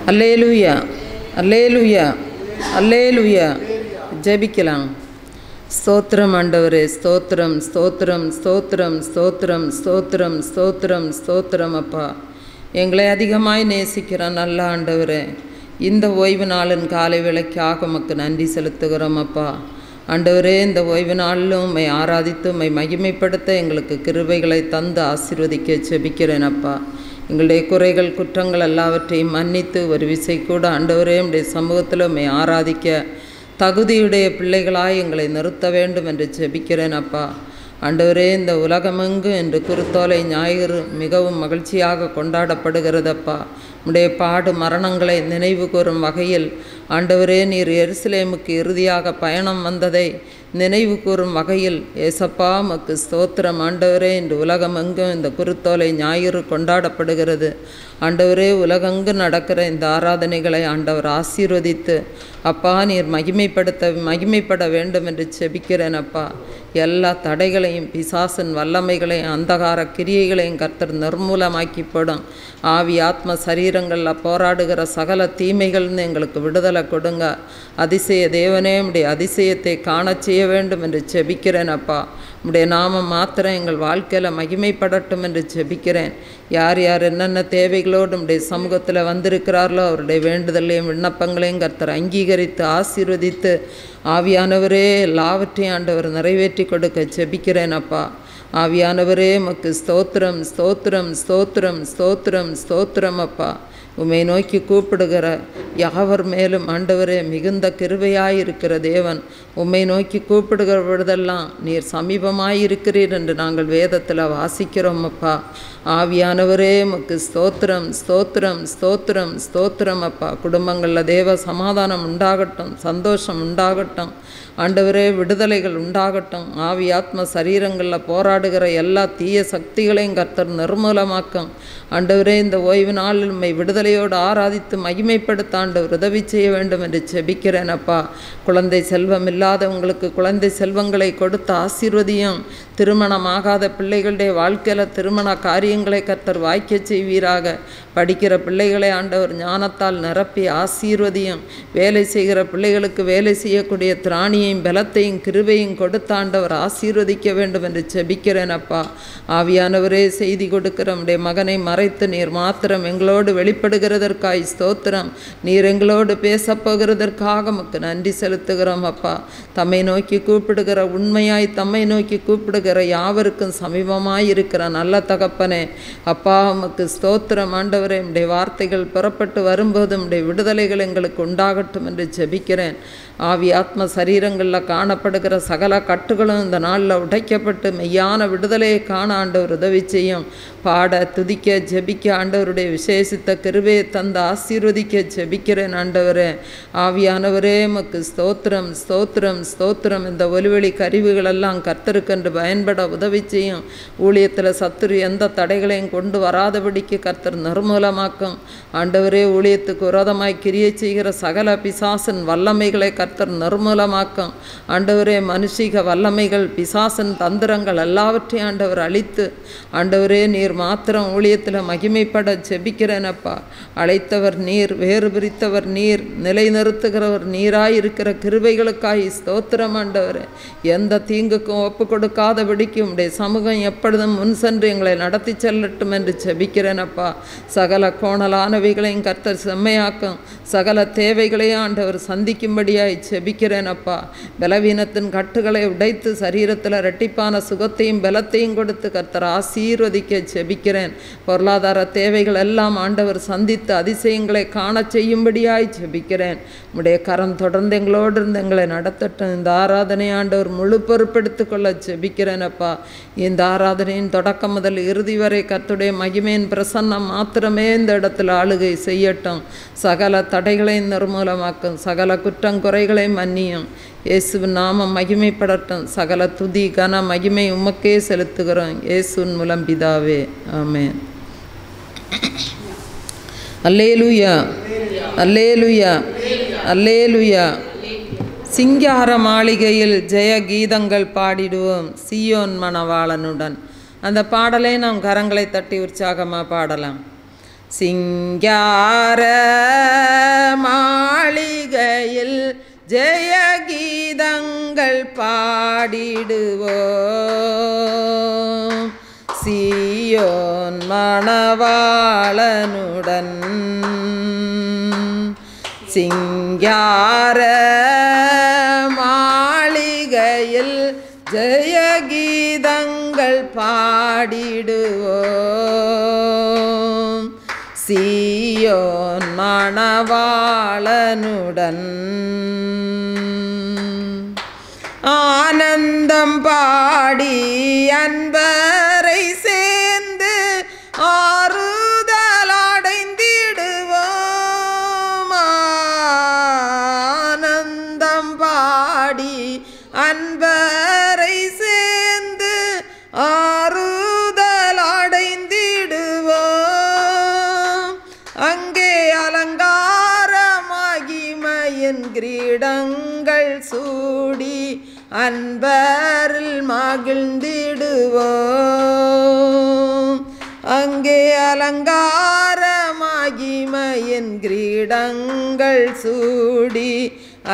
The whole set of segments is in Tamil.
அல்லேலூயா, அல்லேலூயா, அல்லேலூயா. ஜெபிக்கலாம். ஸ்தோத்திரம் ஆண்டவரே, ஸ்தோத்திரம், ஸ்தோத்திரம், ஸ்தோத்திரம், ஸ்தோத்திரம், ஸ்தோத்திரம், ஸ்தோத்திரம், ஸ்தோத்திரம். அப்பா, எங்களை அதிகமாய் நேசிக்கிற நல்ல ஆண்டவரே, இந்த ஓய்வு நாளின் காலை வேளைக்காக உமக்கு நன்றி செலுத்துகிறோம். அப்பா ஆண்டவரே, இந்த ஓய்வு நாளிலும் உம்மை ஆராதித்து உம்மை மகிமைப்படுத்த எங்களுக்கு கிருபைகளை தந்து ஆசீர்வதிக்க ஜெபிக்கிறேன். அப்பா, எங்களுடைய குறைகள் குற்றங்கள் எல்லாவற்றையும் மன்னித்து ஒரு விசை கூட ஆண்டவரே உம்முடைய சமூகத்தில் உம்மை ஆராதிக்க தகுதியுடைய பிள்ளைகளாய் எங்களை நிறுத்த வேண்டும் என்று ஜெபிக்கிறேன். அப்பா ஆண்டவரே, இந்த உலகமெங்கு என்று குருத்தோலை ஞாயிறு மிகவும் மகிழ்ச்சியாக கொண்டாடப்படுகிறதப்பா. உம்முடைய பாடு மரணங்களை நினைவு கூறும் வகையில் ஆண்டவரே, நீர் எருசலேமுக்கு இறுதியாக பயணம் வந்ததை நினைவு கூறும் வகையில் ஏசப்பா உமக்கு ஸ்தோத்திரம். ஆண்டவரே, இன்று உலகமெங்கும் இந்த குருத்தோலை ஞாயிறு கொண்டாடப்படுகிறது. ஆண்டவரே, உலகெங்கு நடக்கிற இந்த ஆராதனைகளை ஆண்டவர் ஆசீர்வதித்து அப்பா நீர் மகிமைப்பட வேண்டும் என்று செபிக்கிறேன். அப்பா, எல்லா தடைகளையும் பிசாசின் வல்லமைகளையும் அந்தகார கிரியைகளையும் கர்த்தர் நிர்மூலமாக்கி போடும். ஆவி ஆத்ம சரீரங்களில் போராடுகிற சகல தீமைகள்னு எங்களுக்கு விடுதலை கொடுங்க. அதிசய தேவனே, உம்முடைய அதிசயத்தை காண செய்ய வேண்டும் என்று செபிக்கிறேன். அப்பா, உம்முடைய நாமம் மாத்திரம் எங்கள் வாழ்க்கையில் மகிமைப்படட்டும் என்று செபிக்கிறேன். யார் யார் என்னென்ன தேவைகளோடு உம்முடைய சமூகத்தில் வந்திருக்கிறார்களோ அவருடைய வேண்டுதலையும் விண்ணப்பங்களையும் கர்த்தர் அங்கீகரித்து ஆசீர்வதித்து ஆவியானவரே எல்லாவற்றையும் ஆண்டவர் நிறைவேற்றி கொடுக்க ஜெபிக்கிறேன். அப்பா, ஆவியானவரே உமக்கு ஸ்தோத்திரம், ஸ்தோத்திரம், ஸ்தோத்திரம், ஸ்தோத்திரம், ஸ்தோத்திரம். அப்பா, உம்மை நோக்கி கூப்பிடுகிற யாவர் மேலும் ஆண்டவரே மிகுந்த கிருபையாயிருக்கிற தேவன், உம்மை நோக்கி கூப்பிடுகிற பொழுதெல்லாம் நீர் சமீபமாயிருக்கிறீர் என்று நாங்கள் வேதத்தில் வாசிக்கிறோம். அப்பா, ஆவியானவரே உமக்கு ஸ்தோத்திரம், ஸ்தோத்திரம், ஸ்தோத்திரம், ஸ்தோத்திரம். அப்பா, குடும்பங்களில் தேவ சமாதானம் உண்டாகட்டும், சந்தோஷம் உண்டாகட்டும் ஆண்டவரே, விடுதலைகள் உண்டாகட்டும். ஆவி ஆத்ம சரீரங்களில் போராடுகிற எல்லா தீய சக்திகளையும் கர்த்தர் நிர்மூலமாக்கும். ஆண்டவரே, இந்த ஓய்வு நாளில் உம்மை விடுதலையோடு ஆராதித்து மகிமைப்படுத்த ஆண்டவர் உதவி செய்ய வேண்டும் என்று செபிக்கிறேன். அப்பா, குழந்தை செல்வம் இல்லாதவங்களுக்கு குழந்தை செல்வங்களை கொடுத்து ஆசீர்வதியும். திருமணமாகாத பிள்ளைகளுடைய வாழ்க்கையில் திருமண காரியங்களை கர்த்தர் வாய்க்க செய்வீராக. படிக்கிற பிள்ளைகளை ஆண்டவர் ஞானத்தால் நிரப்பி ஆசீர்வதியும். வேலை செய்கிற பிள்ளைகளுக்கு வேலை செய்யக்கூடிய திராணியையும் பலத்தையும் கிருபையும் கொடுத்த ஆண்டவர் ஆசீர்வதிக்க வேண்டும் என்று செபிக்கிறேன். அப்பா, ஆவியானவரே, செய்தி கொடுக்கிற உம்முடைய மகனை மறைத்து நீர் மாத்திரம் எங்களோடு வெளிப்படுகிறதற்காய் ஸ்தோத்திரம். நீர் எங்களோடு பேசப்போகிறதற்காக உமக்கு நன்றி செலுத்துகிறோம். அப்பா, தம்மை நோக்கி கூப்பிடுகிற உண்மையாய் தம்மை நோக்கி கூப்பிடுகிற யாவருக்கும் சமீபமாய் இருக்கிற நல்ல தகப்பனே, அப்பா உமக்கு ஸ்தோத்திரம். ஆண்டவரே, உம்முடைய வார்த்தைகள் புறப்பட்டு வரும்போது உம்முடைய விடுதலைகள் எங்களுக்கு உண்டாகட்டும் என்று ஜெபிக்கிறேன். ஆவி ஆத்ம சரீரங்களில் காணப்படுகிற சகல கட்டுகளும் இந்த நாளில் உடைக்கப்பட்டு மெய்யான விடுதலையை காண ஆண்டவர் உதவி செய்யும். பாட துதிக்க ஜெபிக்க ஆண்டவருடைய விசேஷித்த கிருபையை தந்து ஆசீர்வதிக்க ஜெபிக்கிறேன். ஆண்டவரே, ஆவியானவரே உமக்கு ஸ்தோத்திரம், ஸ்தோத்திரம், ஸ்தோத்திரம். இந்த ஒலிவெளி கருவிகளெல்லாம் கர்த்தருக்கென்று பயன்பட உதவி செய்யும். ஊழியத்தில் சத்துரு எந்த தடைகளையும் கொண்டு வராதபடிக்கு கர்த்தர் நிர்மூலமாக்கும். ஆண்டவரே, ஊழியத்துக்கு விரோதமாய் கிரியை செய்கிற சகல பிசாசின் வல்லமைகளை கர்த்தர் நிர்மூலமாக்கும். ஆண்டவரே, மனுஷிக வல்லமைகள் பிசாசின் தந்திரங்கள் எல்லாவற்றையும் ஆண்டவர் அழித்து ஆண்டவரே நீர் மாத்திரம் ஊழியத்தில் மகிமைப்பட ஜெபிக்கிறேன். அப்பா, அழைத்தவர் நீர், வேறு பிரித்தவர் நீர், நிலைநிறுத்துகிறவர் நீராயிருக்கிற கிருபைகளுக்காய் ஸ்தோத்திரம். ஆண்டவரே, எந்த தீங்குக்கும் ஒப்பு கொடுக்காதபடிக்கு உம்முடைய சமூகம் எப்பொழுதும் முன் சென்று எங்களை நடத்தி செல்லட்டும் என்று ஜெபிக்கிறேன். அப்பா, சகல கோணலானவைகளையும் கர்த்தர் செம்மையாக்கும். சகல தேவைகளையும் ஆண்டவர் சந்திக்கும்படியாய் ஜெபிக்கிறேன். அப்பா, பலவீனத்தின் கட்டுகளை உடைத்து சரீரத்தில் இரட்டிப்பான சுகத்தையும் பலத்தையும் கொடுத்து கர்த்தர் ஆசீர்வதிக்க ஜெபிக்கிறேன். பொருளாதார தேவைகள் எல்லாம் ஆண்டவர் சந்தித்து அதிசயங்களை காண செய்யும்படியாய் ஜெபிக்கிறேன். உம்முடைய கரம் தொடர்ந்து எங்களோடு இருந்து எங்களை நடத்தட்டும். இந்த ஆராதனை ஆண்டவர் முழு பொறுப்பெடுத்துக் கொள்ள ஜெபிக்கிறேன். அப்பா, இந்த ஆராதனையின் தொடக்கம் முதல் இறுதி வரை கர்த்தருடைய மகிமையின் பிரசன்னம் மாத்திரமே இந்த இடத்துல ஆளுகை செய்யட்டும். சகல தடைகளையும் நிர்மூலமாக்கும். சகல குற்றங்குறைகளை மன்னியும். இயேசுவின் நாமம் மகிமைப்படட்டும். சகல துதி கன மகிமை உமக்கே செலுத்துகிறோம். இயேசுவின் மூலம் பிதாவே, ஆமென். அல்லேலூயா, அல்லேலூயா, அல்லேலூயா. சிங்கார மாளிகையில் ஜெய கீதங்கள் பாடிடுவோம் சீயோன் மணவாளனுடன். அந்த பாடலை நாம் கரங்களை தட்டி உற்சாகமாக பாடலாம். சிங்கார மாளிகையில் ஜெயகீதங்கள் பாடிடுவோம். சீயோன் மணவாளனுடன் சிங்கார மாளிகையில் ஜெயகீதங்கள் பாடிடுவோம். சீயோன் மணவாளனுடன் ஆனந்தம் பாடி அன்பரை சேர்ந்து ஆறுதல் அடைந்திடுவோம். ஆனந்தம் பாடி அன்பரை சேர்ந்து ஆறுதல் அடைந்திடுவோம். அங்கே அலங்கார மகிமையின் கிரீடங்கள் சூடி அன்பரில் மகிழ்ந்திடுவோம். அங்கே அலங்கார மகிமையின் கிரீடங்கள் சூடி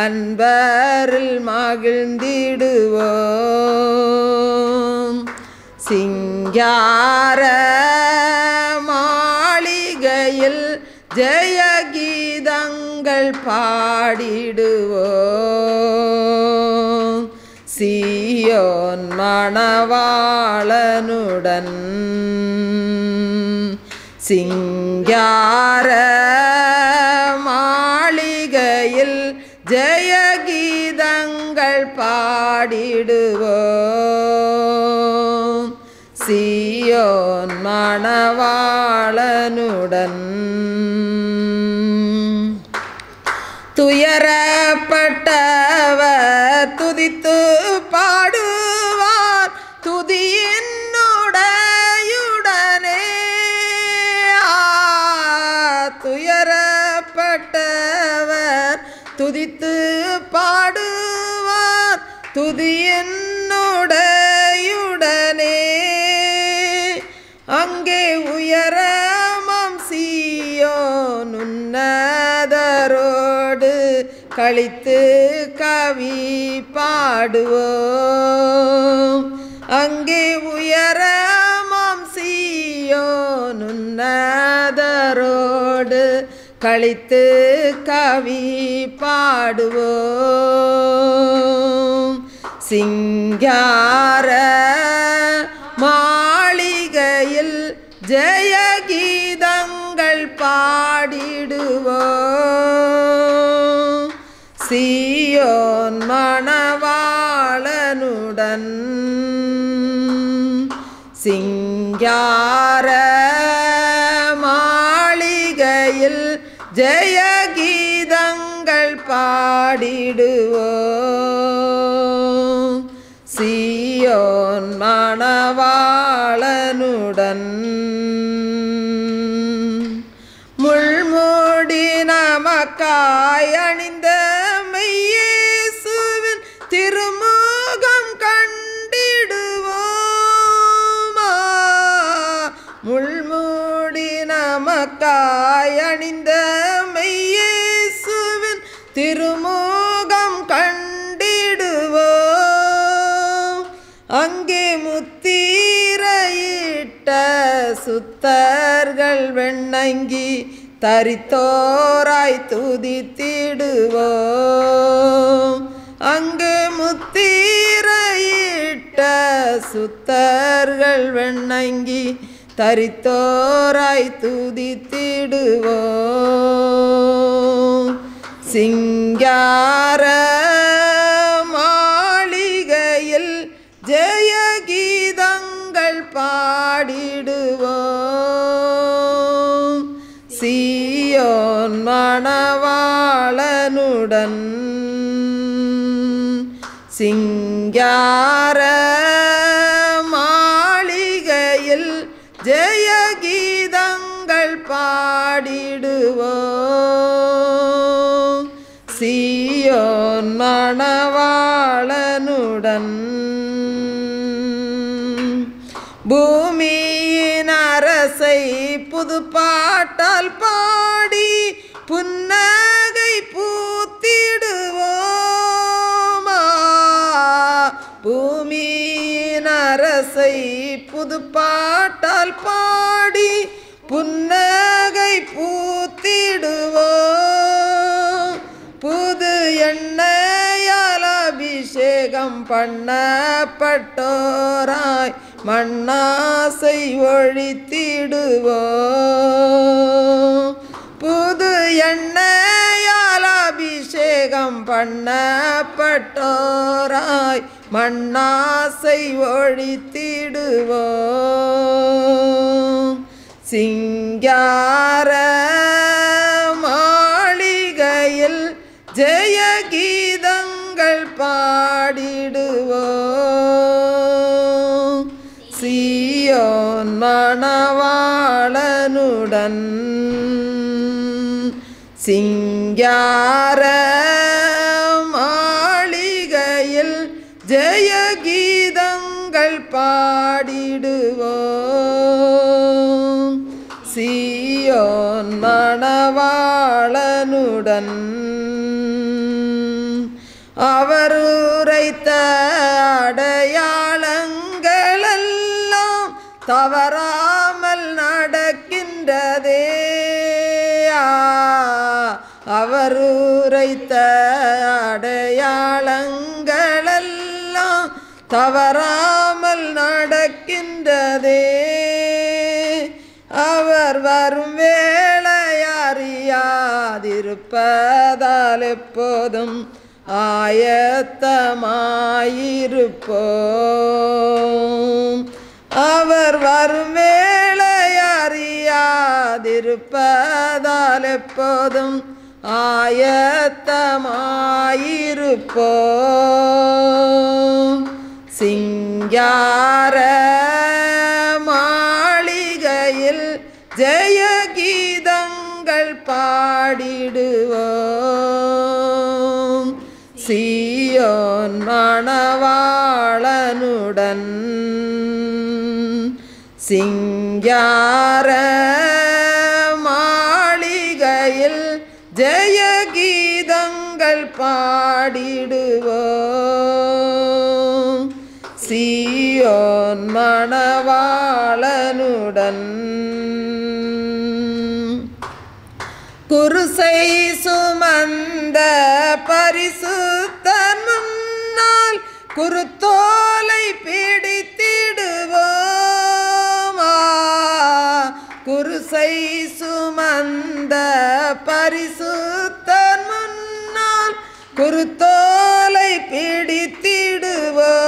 அன்பரில் மகிழ்ந்திடுவோம். சிங்கார மாளிகையில் ஜெயகீதங்கள் பாடிடுவோம். சீயோன் மணவாளனுடன் சிங்கார மாளிகையில் ஜெயகீதங்கள் பாடிடுவோம். சீயோன் மணவாளனுடன் துயரப்பட்டவர் துதித்து பாடுவார் துதியினுடையுடனே. துயரப்பட்டவர் துதித்து பாடுவார் துதியினுடையுடனே. அங்கே உயரமாம் சீயோன் உன்னதரோடு கழித்து கவி பாடுவோம். அங்கே உயரமாம் சீயோன் உன்னதரோடு கழித்து கவி பாடுவோம். சிங்கார மாளிகையில் ஜெயகீதங்கள் பாடிடுவோம். சீயோன் மணவாளனுடன் சிங்கார மாளிகையில் ஜெயகீதங்கள் பாடிடுவோம். சீயோன் மணவாளனுடன் முள்முடி நமக்காய் அணிந்த மெய்யேசுவின் திருமுகம் கண்டிடுவோம். முள்முடி நமக்காய் அணிந்த மெய்யேசுவின் திருமுகம் கண்டிடுவோம். அங்கே முத்திரையிட்ட சுத்தர்கள் வெண்ணங்கி தரித்தோராய் துதித்திடுவோம். அங்கு முத்திரையிட்ட சுத்தர்கள் வெண்ணங்கி தரித்தோராய் துதித்திடுவோம். சிங்கார மாளிகையில் ஜெயகீதங்கள் பாடிடுவோம். சீயோன் மணவாளனுடன் சிங்கார மாளிகையில் ஜெயகீதங்கள் பாடிடுவோம். சீயோன் மணவாளனுடன் பூமியின் அரசை புது பாட்டா புதுப்பாட்டால் பாடி புன்னகை பூத்திடுவோம். புது எண்ணெயால் அபிஷேகம் பண்ணப்பட்டோராய் மண்ணாசை ஒழித்திடுவோம். புது எண்ணெயால் அபிஷேகம் பண்ணப்பட்டோராய் மண்ணாசை ஒழித்திடுவோம். சிங்கார மாளிகையில் ஜெய கீதங்கள் பாடிடுவோம். சீயோன் மணவாளனுடன் சிங்கார மாளிகையில் ஜெய கீதங்கள் பாடிடுவோம். சீயோன் மணவாளனுடன் அவர் உரைத்த அடையாளங்களெல்லாம் தவறாமல் நடக்கின்றதே. அவர் உரைத்த அடையாளங்களெல்லாம் தவறாமல் நடக்கின்றதே. அவர் வரும் வேளை அறியாதிருப்பதால் எப்போதும் ஆயத்தமாயிருப்போம். அவர் வரும் வேளை அறியாதிருப்பதால் எப்போதும் ஆயத்தமாயிருப்போம். சிங்கார மாளிகையில் ஜெய கீதங்கள் பாடிடுவோம். சீயோன் மணவாளனுடன் சிங்கார மாளிகையில் ஜெய கீதங்கள் பாடிடுவோம். சீயோன் மணவாளனுடன் குருசை சுமந்த பரிசுத்தர் முன்னால் குருத்தோலை பிடித்திடுவோம். குருசை சுமந்த பரிசுத்தர் முன்னால் குருத்தோலை பிடித்திடுவோம்.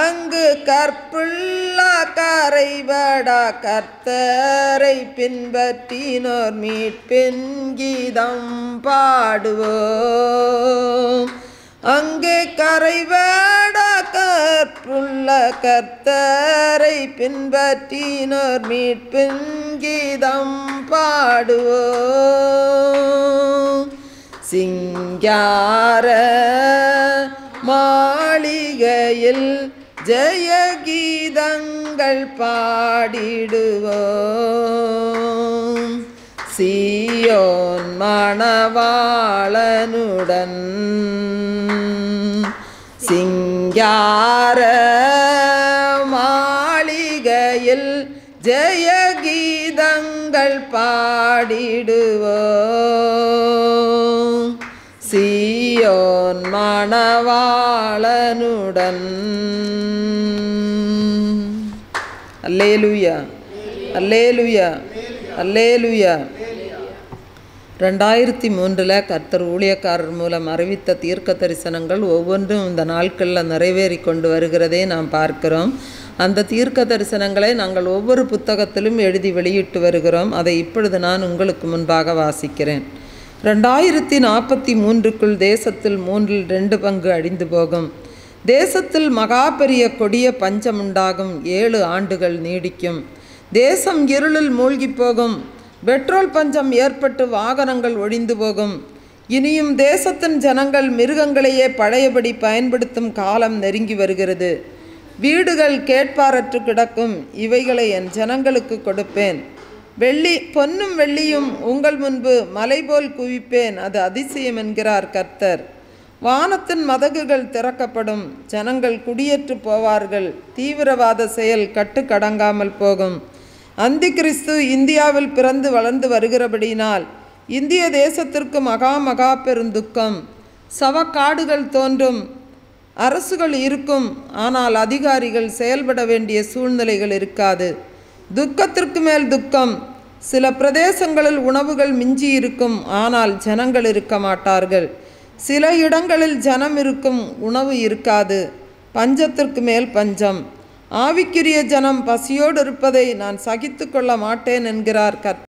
அங்கு கற்புள்ள கரைபடா கர்த்தரை பின்பற்றினோர் மீட்பின் கீதம் பாடுவோம். அங்கு கரைபடா கற்புள்ள கர்த்தரை பின்பற்றினோர் மீட்பின் கீதம் பாடுவோம். சிங்கார மாளிகையில் ஜெய கீதங்கள் பாடிடுவோம். சீயோன் மணவாளனுடன் சிங்கார மாளிகையில் ஜெய கீதங்கள் பாடிடுவோம். சீயோன் மணவாளனுடன். அல்லேலூயா, அல்லேலூயா, அல்லேலூயா. 2003 கர்த்தர் ஊழியக்காரர் மூலம் அறிவித்த தீர்க்க தரிசனங்கள் ஒவ்வொன்றும் இந்த நாட்களில் நிறைவேறி கொண்டு வருகிறதே நாம் பார்க்கிறோம். அந்த தீர்க்க தரிசனங்களை நாங்கள் ஒவ்வொரு புத்தகத்திலும் எழுதி வெளியிட்டு வருகிறோம். அதை இப்பொழுது நான் உங்களுக்கு முன்பாக வாசிக்கிறேன். 2043க்குள் தேசத்தில் 2/3 அழிந்து போகும். தேசத்தில் மகா பெரிய கொடிய பஞ்சம் உண்டாகும். 7 ஆண்டுகள் நீடிக்கும். தேசம் இருளில் மூழ்கி போகும். பெட்ரோல் பஞ்சம் ஏற்பட்டு வாகனங்கள் ஒழிந்து போகும். இனியும் தேசத்தின் ஜனங்கள் மிருகங்களையே பழையபடி பயன்படுத்தும் காலம் நெருங்கி வருகிறது. வீடுகள் கேட்பாரற்று கிடக்கும். இவைகளை என் ஜனங்களுக்கு கொடுப்பேன். பொன்னும் வெள்ளியும் உங்கள் முன்பு மலை போல் குவிப்பேன். அது அதிசயம் என்கிறார் கர்த்தர். வானத்தின் மதகுகள் திறக்கப்படும், ஜனங்கள் குடியேற்று போவார்கள், தீவிரவாத செயல் கட்டுக்கடங்காமல் போகும். அந்தி கிறிஸ்து இந்தியாவில் பிறந்து வளர்ந்து வருகிறபடியினால் இந்திய தேசத்திற்கு மகா பெருந்துக்கம். சவக்காடுகள் தோன்றும், அரசுகள் இருக்கும், ஆனால் அதிகாரிகள் செயல்பட வேண்டிய சூழ்நிலைகள் இருக்காது. துக்கத்திற்கு மேல் துக்கம். சில பிரதேசங்களில் உணவுகள் மிஞ்சி இருக்கும், ஆனால் ஜனங்கள் இருக்க மாட்டார்கள். சில இடங்களில் ஜனம் இருக்கும், உணவு இருக்காது. பஞ்சத்திற்கு மேல் பஞ்சம். ஆவிக்குரிய ஜனம் பசியோடு இருப்பதை நான் சகித்து கொள்ள மாட்டேன் என்கிறார் கர்த்தர்.